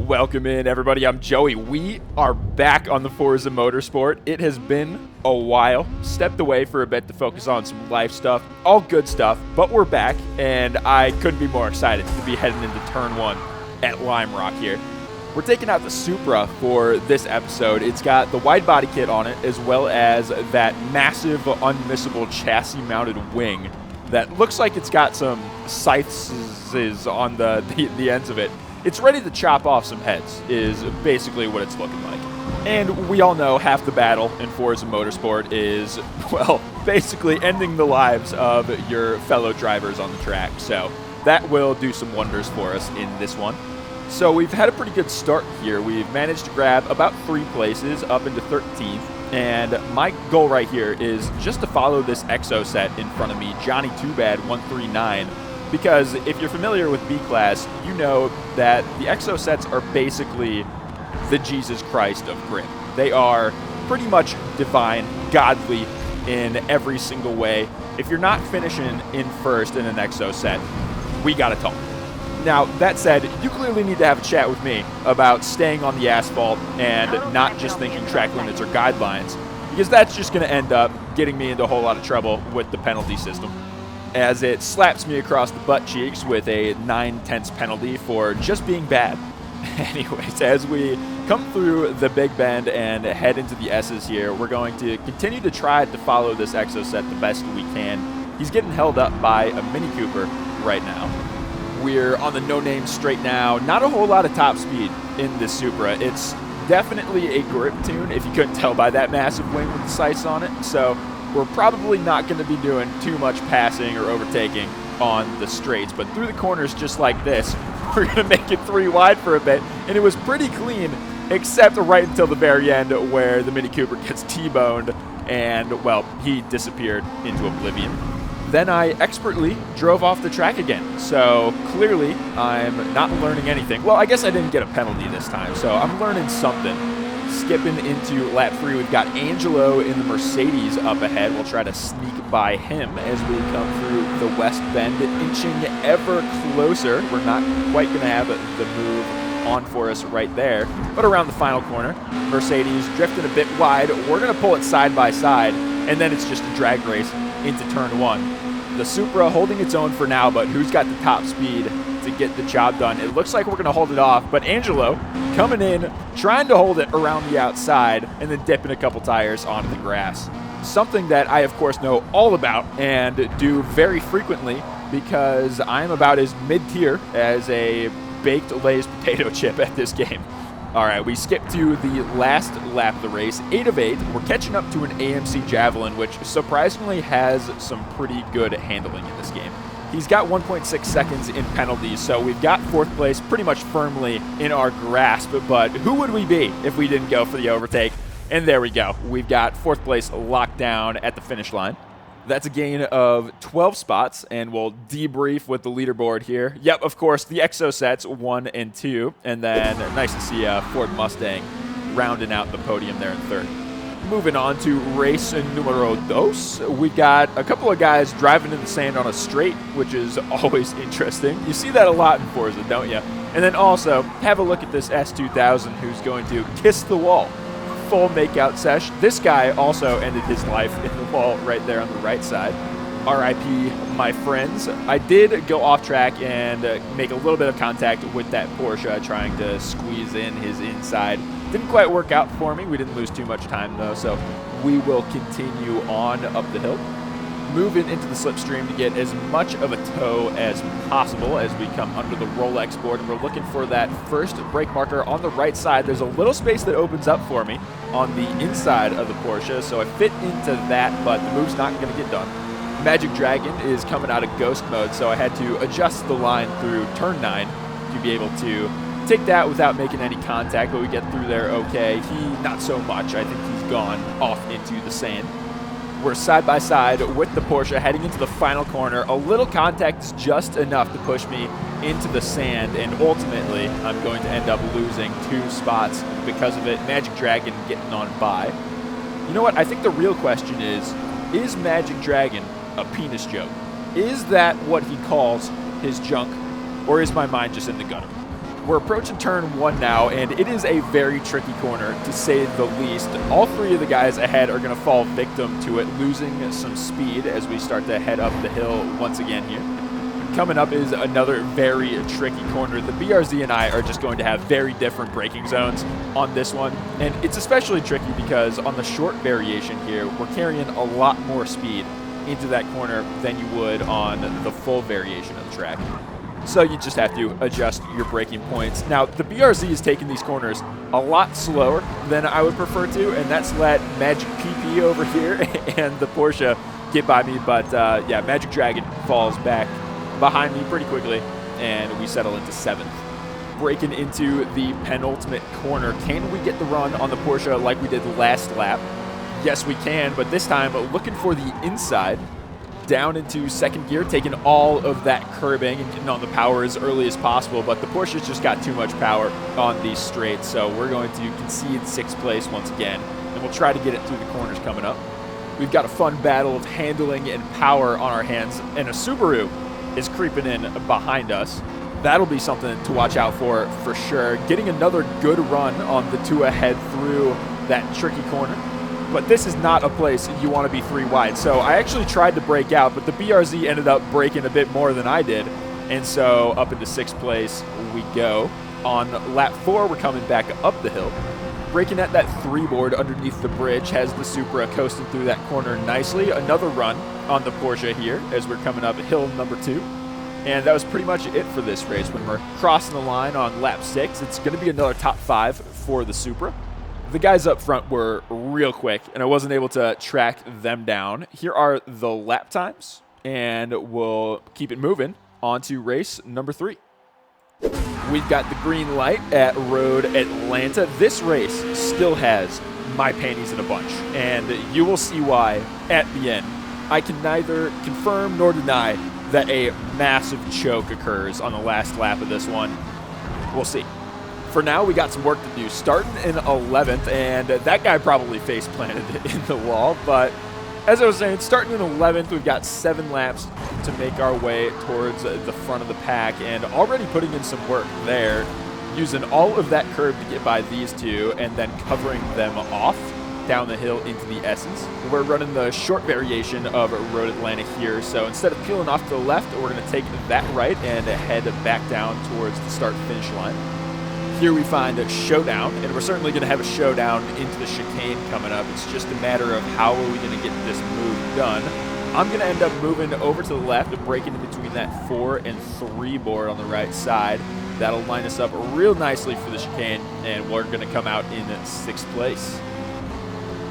Welcome in, everybody. I'm Joey. We are back on the Forza Motorsport. It has been a while. Stepped away for a bit to focus on some life stuff. All good stuff, but we're back, and I couldn't be more excited to be heading into Turn 1 at Lime Rock here. We're taking out the Supra for this episode. It's got the wide body kit on it, as well as that massive, unmissable chassis-mounted wing that looks like it's got some scythes on the ends of it. It's ready to chop off some heads, is basically what it's looking like. And we all know half the battle in Forza Motorsport is, well, basically ending the lives of your fellow drivers on the track. So that will do some wonders for us in this one. So we've had a pretty good start here. We've managed to grab about 3 places up into 13th. And my goal right here is just to follow this EXO set in front of me, Johnny Too Bad 139. Because if you're familiar with B-Class, you know that the EXO sets are basically the Jesus Christ of grip. They are pretty much divine, godly in every single way. If you're not finishing in first in an EXO set, we gotta talk. Now, that said, you clearly need to have a chat with me about staying on the asphalt and not just thinking track limits or guidelines, because that's just gonna end up getting me into a whole lot of trouble with the penalty system, as it slaps me across the butt cheeks with a 9/10 penalty for just being bad. Anyways, as we come through the Big Bend and head into the S's here, we're going to continue to try to follow this EXO set the best we can. He's getting held up by a Mini Cooper right now. We're on the no-name straight now. Not a whole lot of top speed in this Supra. It's definitely a grip tune, if you couldn't tell by that massive wing with the sights on it. So we're probably not going to be doing too much passing or overtaking on the straights, but through the corners just like this, we're going to make it 3 wide for a bit, and it was pretty clean, except right until the very end where the Mini Cooper gets T-boned, and, well, he disappeared into oblivion. Then I expertly drove off the track again, so clearly I'm not learning anything. Well, I guess I didn't get a penalty this time, so I'm learning something. Skipping into lap 3, we've got Angelo in the Mercedes up ahead. We'll try to sneak by him as we come through the West Bend, inching ever closer. We're not quite going to have the move on for us right there, but around the final corner, Mercedes drifting a bit wide. We're going to pull it side by side, and then it's just a drag race into Turn 1. The Supra holding its own for now, but who's got the top speed to get the job done? It looks like we're going to hold it off, but Angelo coming in, trying to hold it around the outside, and then dipping a couple tires onto the grass. Something that I, of course, know all about and do very frequently because I'm about as mid-tier as a baked Lay's potato chip at this game. All right, we skip to the last lap of the race, 8 of 8. We're catching up to an AMC Javelin, which surprisingly has some pretty good handling in this game. He's got 1.6 seconds in penalties, so we've got 4th place pretty much firmly in our grasp, but who would we be if we didn't go for the overtake? And there we go. We've got 4th place locked down at the finish line. That's a gain of 12 spots, and we'll debrief with the leaderboard here. Yep, of course, the EXO sets 1 and 2, and then nice to see Ford Mustang rounding out the podium there in 3rd. Moving on to race numero dos, we've got a couple of guys driving in the sand on a straight, which is always interesting. You see that a lot in Forza, don't you? And then also, have a look at this S2000 who's going to kiss the wall. Full makeout sesh. This guy also ended his life in the wall right there on the right side. RIP, my friends. I did go off track and make a little bit of contact with that Porsche, trying to squeeze in his inside. Didn't quite work out for me. We didn't lose too much time, though, so we will continue on up the hill. Moving into the slipstream to get as much of a tow as possible as we come under the Rolex board. And we're looking for that first brake marker on the right side. There's a little space that opens up for me on the inside of the Porsche, so I fit into that, but the move's not going to get done. Magic Dragon is coming out of ghost mode, so I had to adjust the line through Turn 9 to be able to take that without making any contact, but we get through there okay. He, not so much. I think he's gone off into the sand. We're side by side with the Porsche heading into the final corner. A little contact is just enough to push me into the sand, and ultimately I'm going to end up losing 2 spots because of it. Magic Dragon getting on by. You know what? I think the real question is Magic Dragon a penis joke? Is that what he calls his junk, or is my mind just in the gutter? We're approaching turn 1 now, and it is a very tricky corner, to say the least. All 3 of the guys ahead are going to fall victim to it, losing some speed as we start to head up the hill once again here. Coming up is another very tricky corner. The BRZ and I are just going to have very different braking zones on this one, and it's especially tricky because on the short variation here, we're carrying a lot more speed into that corner than you would on the full variation of the track. So you just have to adjust your braking points. Now, the BRZ is taking these corners a lot slower than I would prefer to, and that's let Magic PP over here and the Porsche get by me. But yeah, Magic Dragon falls back behind me pretty quickly, and we settle into 7th. Breaking into the penultimate corner. Can we get the run on the Porsche like we did last lap? Yes, we can, but this time looking for the inside. Down into 2nd gear, taking all of that curbing and getting on the power as early as possible, but the Porsche's just got too much power on these straights, so we're going to concede 6th place once again, and we'll try to get it through the corners coming up. We've got a fun battle of handling and power on our hands, and a Subaru is creeping in behind us. That'll be something to watch out for sure. Getting another good run on the 2 ahead through that tricky corner. But this is not a place you want to be 3 wide. So I actually tried to break out, but the BRZ ended up braking a bit more than I did. And so up into 6th place we go. On lap 4, we're coming back up the hill. Braking at that 3 board underneath the bridge has the Supra coasting through that corner nicely. Another run on the Porsche here as we're coming up hill number 2. And that was pretty much it for this race. When we're crossing the line on lap 6, it's going to be another top 5 for the Supra. The guys up front were real quick, and I wasn't able to track them down. Here are the lap times, and we'll keep it moving on to race number 3. We've got the green light at Road Atlanta. This race still has my panties in a bunch, and you will see why at the end. I can neither confirm nor deny that a massive choke occurs on the last lap of this one. We'll see. For now, we got some work to do. Starting in 11th, and that guy probably face planted in the wall. But as I was saying, starting in 11th, we've got 7 laps to make our way towards the front of the pack, and already putting in some work there, using all of that curb to get by these 2, and then covering them off down the hill into the S's. We're running the short variation of Road Atlanta here, so instead of peeling off to the left, we're going to take that right and head back down towards the start-finish line. Here we find a showdown, and we're certainly going to have a showdown into the chicane coming up. It's just a matter of how are we going to get this move done. I'm going to end up moving over to the left and breaking in between that 4 and 3 board on the right side. That'll line us up real nicely for the chicane, and we're going to come out in 6th place.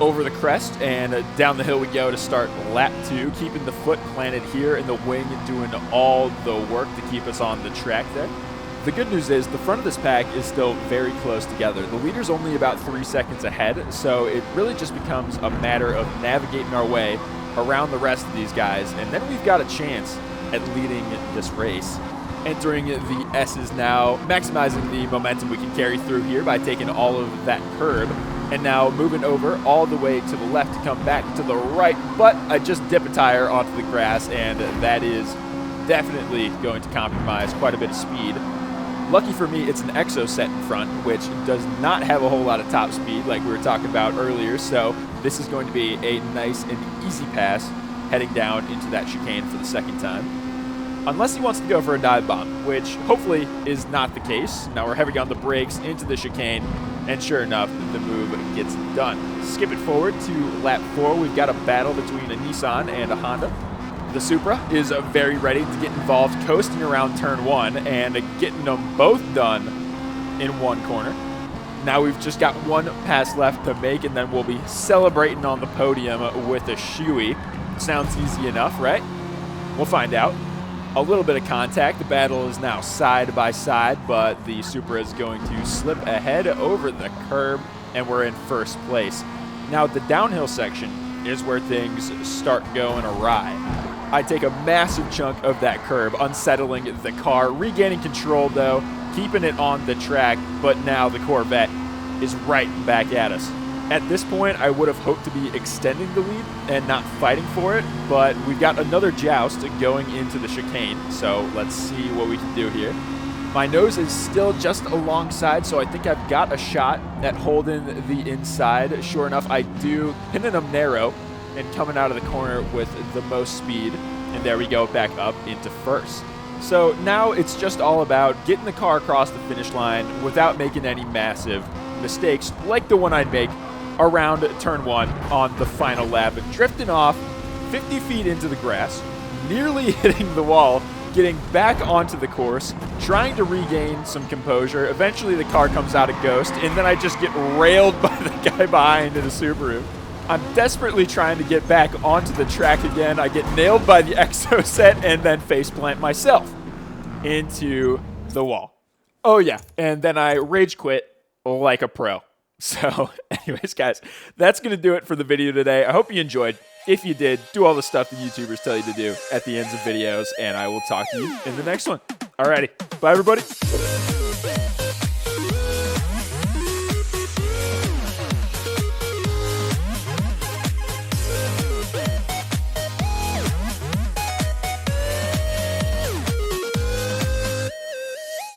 Over the crest and down the hill we go to start lap 2, keeping the foot planted here in the wing and doing all the work to keep us on the track there. The good news is the front of this pack is still very close together. The leader's only about 3 seconds ahead, so it really just becomes a matter of navigating our way around the rest of these guys, and then we've got a chance at leading this race. Entering the S's now, maximizing the momentum we can carry through here by taking all of that curb, and now moving over all the way to the left to come back to the right, but I just dip a tire onto the grass, and that is definitely going to compromise quite a bit of speed. Lucky for me, it's an Exo set in front, which does not have a whole lot of top speed like we were talking about earlier, so this is going to be a nice and easy pass heading down into that chicane for the 2nd time. Unless he wants to go for a dive bomb, which hopefully is not the case. Now we're heavy on the brakes into the chicane, and sure enough, the move gets done. Skip it forward to lap 4. We've got a battle between a Nissan and a Honda. The Supra is very ready to get involved, coasting around turn 1 and getting them both done in 1 corner. Now we've just got 1 pass left to make, and then we'll be celebrating on the podium with a shoey. Sounds easy enough, right? We'll find out. A little bit of contact. The battle is now side by side, but the Supra is going to slip ahead over the curb, and we're in 1st place. Now the downhill section is where things start going awry. I take a massive chunk of that curb, unsettling the car, regaining control though, keeping it on the track, but now the Corvette is right back at us. At this point, I would have hoped to be extending the lead and not fighting for it, but we've got another joust going into the chicane, so let's see what we can do here. My nose is still just alongside, so I think I've got a shot at holding the inside. Sure enough, I do, pinning them narrow and coming out of the corner with the most speed. And there we go, back up into first. So now it's just all about getting the car across the finish line without making any massive mistakes like the one I'd make around turn 1 on the final lap, and drifting off 50 feet into the grass, nearly hitting the wall, getting back onto the course, trying to regain some composure. Eventually the car comes out of ghost, and then I just get railed by the guy behind in a Subaru. I'm desperately trying to get back onto the track again. I get nailed by the exo set and then faceplant myself into the wall. Oh yeah, and then I rage quit like a pro. So anyways, guys, that's going to do it for the video today. I hope you enjoyed. If you did, do all the stuff the YouTubers tell you to do at the ends of videos, and I will talk to you in the next one. Alrighty, bye everybody.